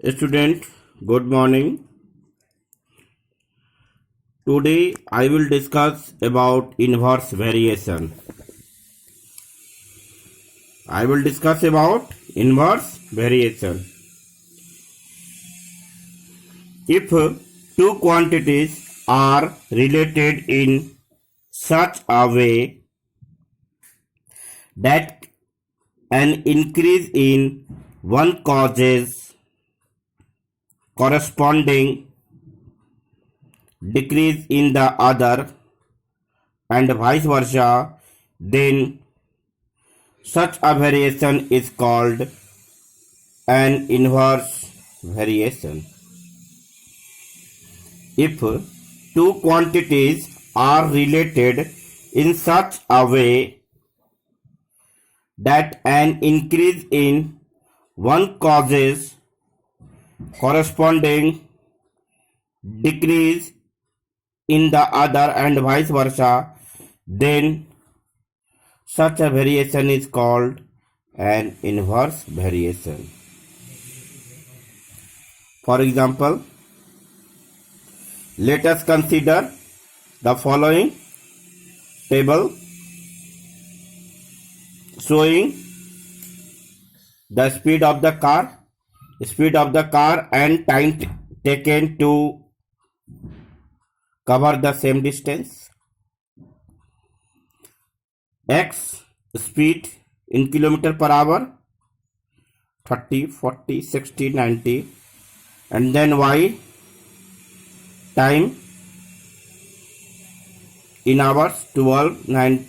Student, good morning. Today I will discuss about inverse variation. I will discuss about inverse variation. If two quantities are related in such a way that an increase in one causes corresponding decrease in the other and vice versa, then such a variation is called an inverse variation. If two quantities are related in such a way that an increase in one causes corresponding decrease in the other and vice versa, then such a variation is called an inverse variation. For example, let us consider the following table showing the speed of the car and time taken to cover the same distance. X speed in kilometer per hour 30, 40, 60, 90, and then Y time in hours 12, 9,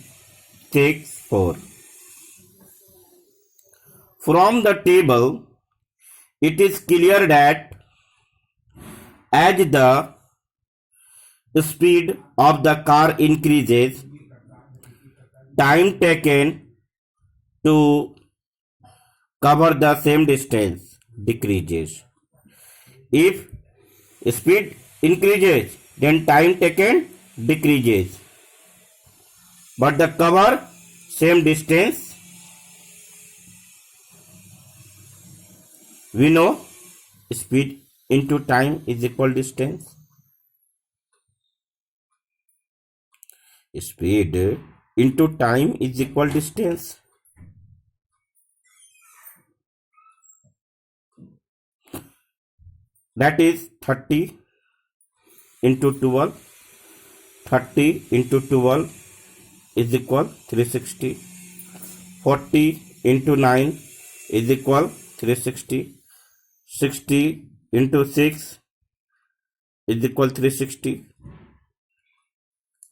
6, 4. From the table, it is clear that as the speed of the car increases, time taken to cover the same distance decreases. If speed increases, then time taken decreases. But the cover same distance, we know speed into time is equal distance. Speed into time is equal distance. That is 30 into 12. 30 into 12 is equal 360. 40 into 9 is equal 360. 60 into 6 is equal 360.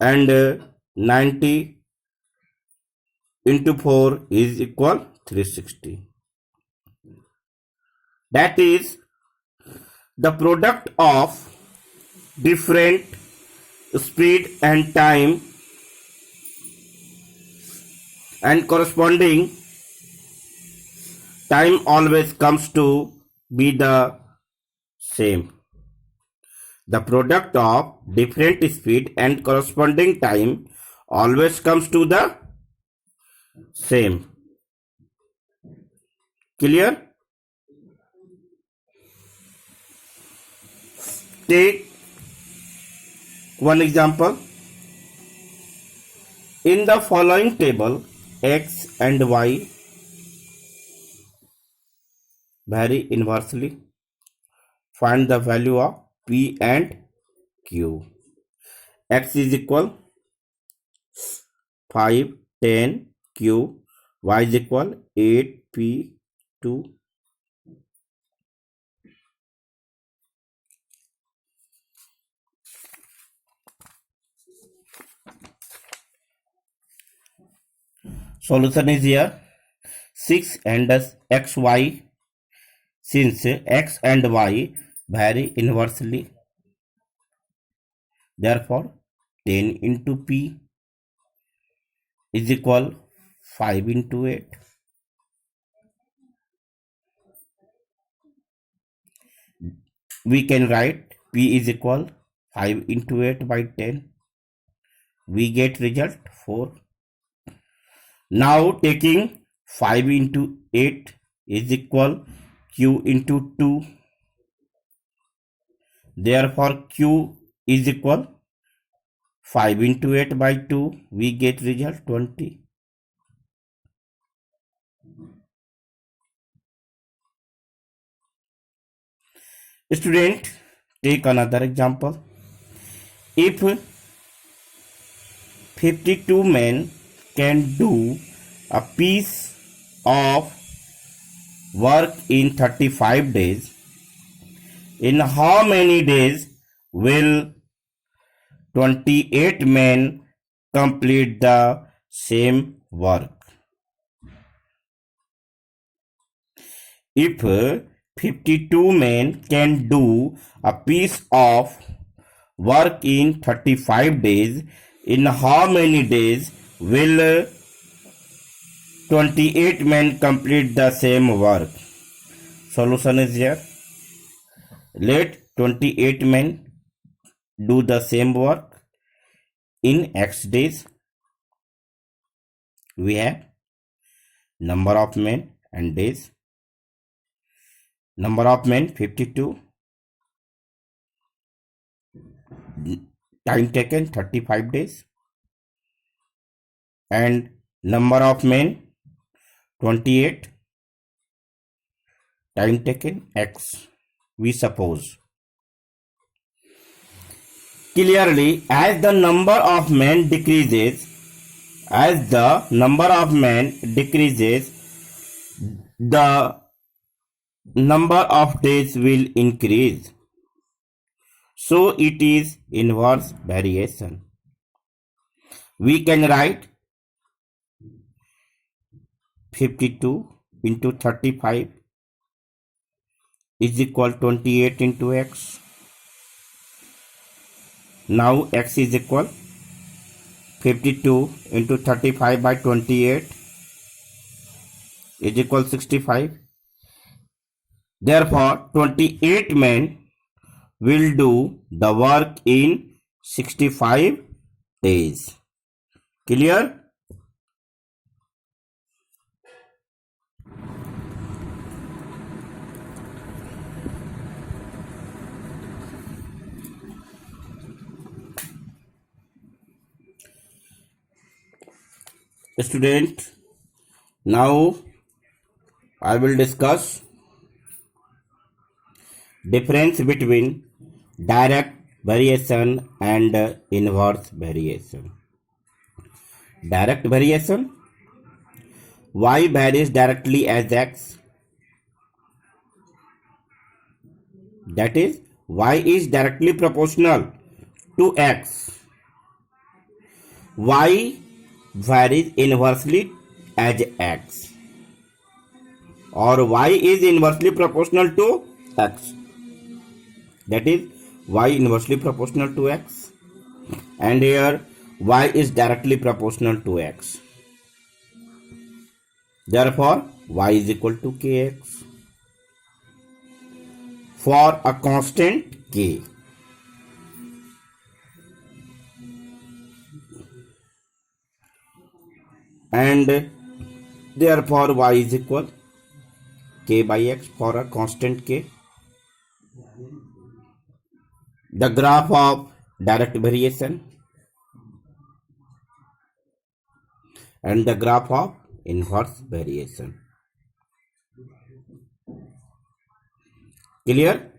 And 90 into 4 is equal 360. That is the product of different speed and time and corresponding time always comes to be the same. The product of different speed and corresponding time always comes to the same. Clear? Take one example. In the following table, X and Y vary inversely. Find the value of P and Q. X is equal 5, 10, Q. Y is equal 8, P, 2. Solution is here 6 and xy, since x and y vary inversely, therefore 10 into p is equal 5 into 8. We can write p is equal 5 into 8 by 10. We get result 4. Now taking 5 into 8 is equal q into 2. Therefore Q is equal 5 into 8 by 2. We get result 20. Student, take another example. If 52 men can do a piece of work in 35 days, in how many days will 28 men complete the same work? If 52 men can do a piece of work in 35 days, in how many days will 28 men complete the same work? Solution is here. Let 28 men do the same work in X days. We have number of men and days. Number of men 52. Time taken 35 days. And number of men 28. Time taken X. We suppose. Clearly, as the number of men decreases, the number of days will increase. So it is inverse variation. We can write 52 into 35 is equal 28 into X. Now X is equal 52 into 35 by 28 is equal 65. Therefore, 28 men will do the work in 65 days. Clear? Student, now I will discuss difference between direct variation and inverse variation. Direct variation, y varies directly as x. That is, y is directly proportional to x. Y varies inversely as x, or y is inversely proportional to x. That is, y inversely proportional to x, and here y is directly proportional to x. Therefore, y is equal to kx for a constant k. And therefore y is equal k by x for a constant k. The graph of direct variation and the graph of inverse variation. Clear?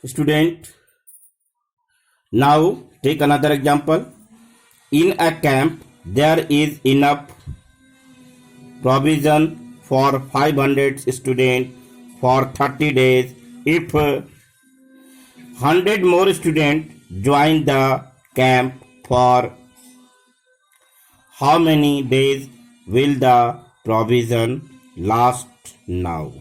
Student, now take another example. In a camp, there is enough provision for 500 students for 30 days. If 100 more students join the camp, for how many days will the provision last now?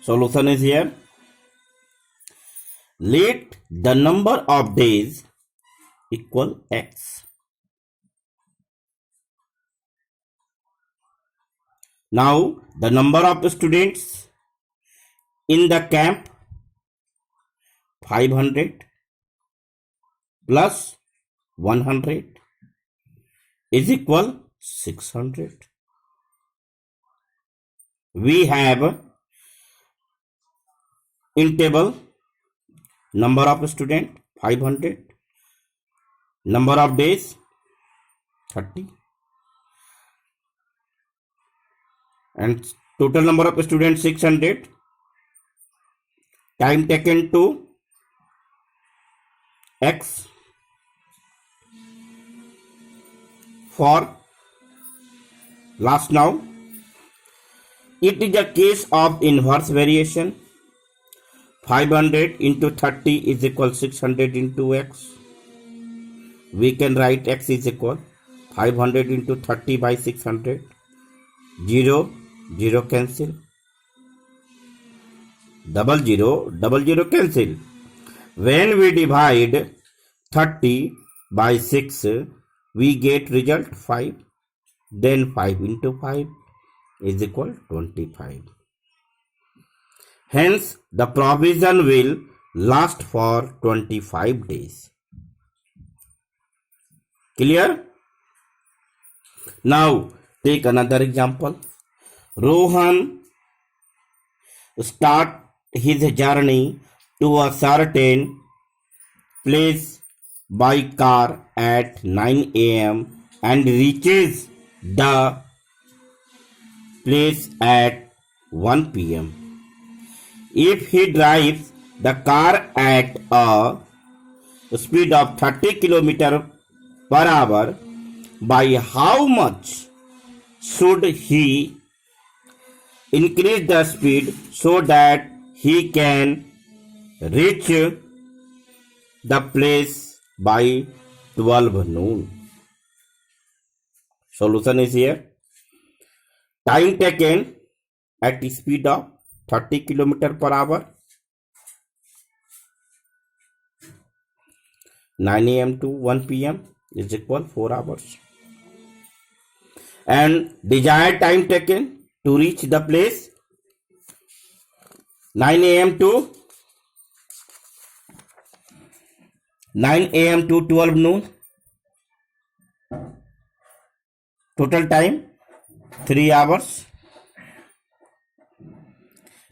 Solution is here. Let the number of days equal x. Now the number of students in the camp 500 plus 100 is equal 600. We have in table number of student 500, number of days 30, and total number of students 600, time taken to x. For last now, it is a case of inverse variation. 500 into 30 is equal 600 into x. We can write x is equal 500 into 30 by 600. 0, 0 cancel. Double zero cancel. When we divide 30 by 6, we get result 5. Then 5 into 5 is equal 25. Hence, the provision will last for 25 days. Clear? Now, take another example. Rohan start his journey to a certain place by car at 9 a.m. and reaches the place at 1 p.m. If he drives the car at a speed of 30 km per hour, by how much should he increase the speed so that he can reach the place by 12 noon? Solution is here. Time taken at speed of 30 km per hour, 9 a.m. to 1 p.m. is equal 4 hours. And desired time taken to reach the place 9 a.m. to 12 noon. Total time 3 hours.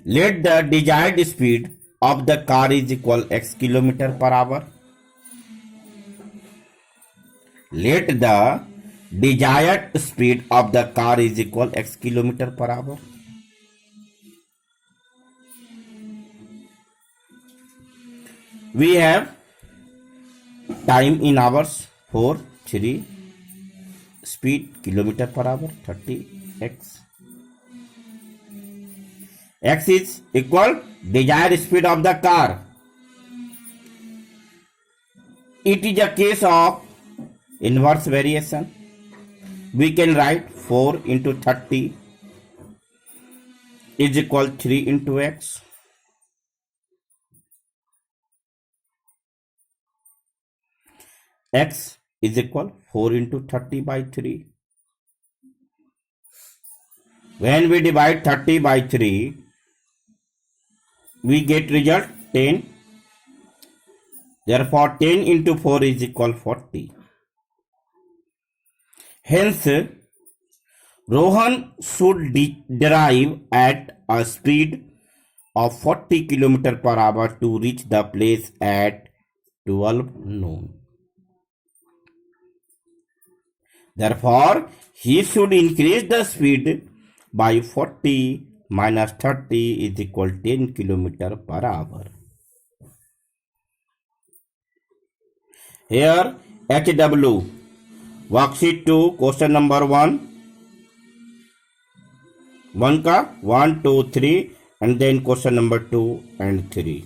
Let the desired speed of the car is equal x km per hour. Let the desired speed of the car is equal x km per hour. We have time in hours 4, 3, speed kilometer per hour 30 x. X is equal desired speed of the car. It is a case of inverse variation. We can write 4 into 30 is equal 3 into x. X is equal 4 into 30 by 3. When we divide 30 by 3, we get result 10. Therefore, 10 into 4 is equal 40. Hence, Rohan should drive at a speed of 40 km per hour to reach the place at 12 noon. Therefore, he should increase the speed by 40 minus 30 is equal 10 km per hour. Here, HW, worksheet 2, question number 1. 1 का 1, 2, 3 and then question number 2 and 3.